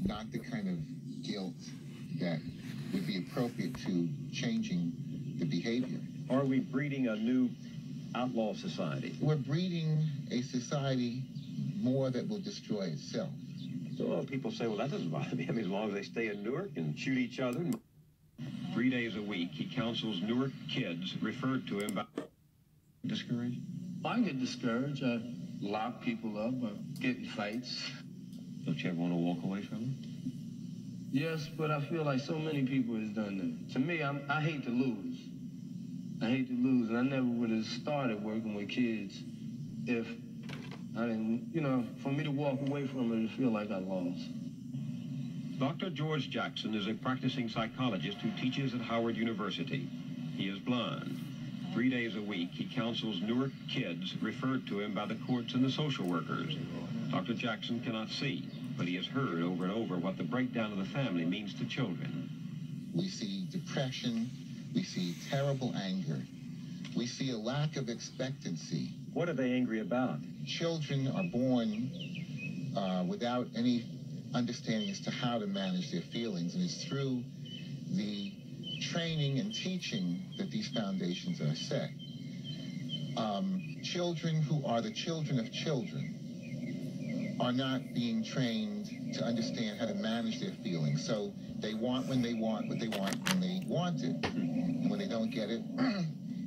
not the kind of guilt that would be appropriate to changing the behavior. Are we breeding a new outlaw society? We're breeding a society more that will destroy itself. So a lot of people say, well, that doesn't bother me. I mean, as long as they stay in Newark and shoot each other. 3 days a week, he counsels Newark kids referred to him by... Discouraged? I get discouraged. I lock people up. I get in fights. Don't you ever want to walk away from him? Yes, but I feel like so many people has done that. To me, I hate to lose. I hate to lose, and I never would have started working with kids if I didn't, you know, for me to walk away from it and feel like I lost. Dr. George Jackson is a practicing psychologist who teaches at Howard University. He is blind. 3 days a week, he counsels Newark kids referred to him by the courts and the social workers. Dr. Jackson cannot see, but he has heard over and over what the breakdown of the family means to children. We see depression. We see terrible anger. We see a lack of expectancy. What are they angry about? Children are born without any understanding as to how to manage their feelings, and it's through the training and teaching that these foundations are set. Children who are the children of children are not being trained to understand how to manage their feelings. So they want when they want what they want when they want it. And when they don't get it,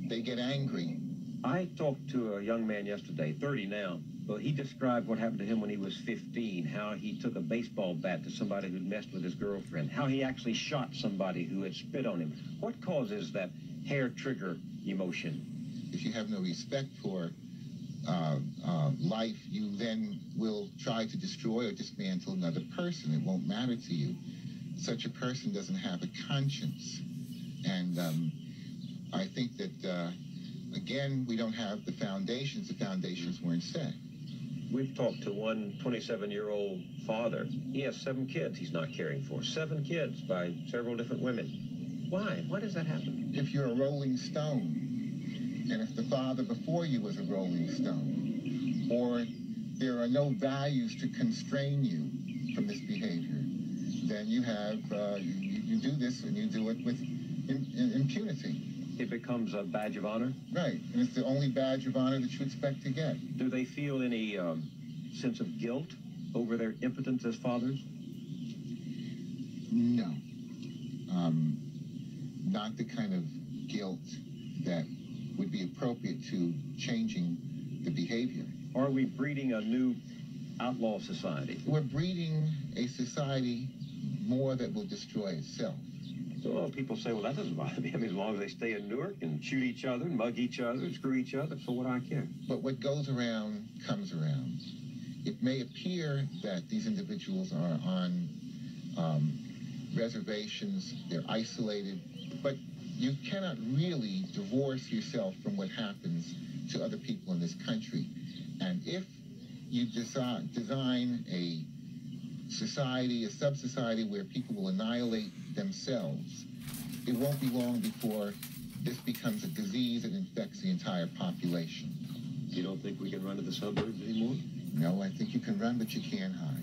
they get angry. I talked to a young man yesterday, 30 now. Well, he described what happened to him when he was 15, how he took a baseball bat to somebody who'd messed with his girlfriend, how he actually shot somebody who had spit on him. What causes that hair trigger emotion? If you have no respect for life, you then will try to destroy or dismantle another person. It won't matter to you. Such a person doesn't have a conscience. And I think that, again, we don't have the foundations. The foundations weren't set. We've talked to one 27-year-old father. He has 7 kids he's not caring for. 7 kids by several different women. Why? Why does that happen? If you're a rolling stone, and if the father before you was a rolling stone, or there are no values to constrain you from this behavior, then you have, you do this and you do it with impunity. It becomes a badge of honor? Right, and it's the only badge of honor that you expect to get. Do they feel any sense of guilt over their impotence as fathers? No. Not the kind of guilt that would be appropriate to changing the behavior. Are we breeding a new outlaw society? We're breeding a society more that will destroy itself. So a lot of people say, well, that doesn't bother me. I mean, as long as they stay in Newark and shoot each other and mug each other and screw each other, so what do I care? But what goes around comes around. It may appear that these individuals are on reservations, they're isolated, but you cannot really divorce yourself from what happens to other people in this country. And if you design a society, a sub-society where people will annihilate themselves, it won't be long before this becomes a disease that infects the entire population. You don't think we can run to the suburbs anymore? No, I think you can run, but you can't hide.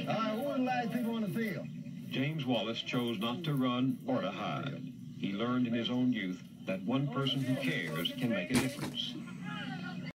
All right, who are the last people on the field? James Wallace chose not to run or to hide. He learned in his own youth that one person who cares can make a difference.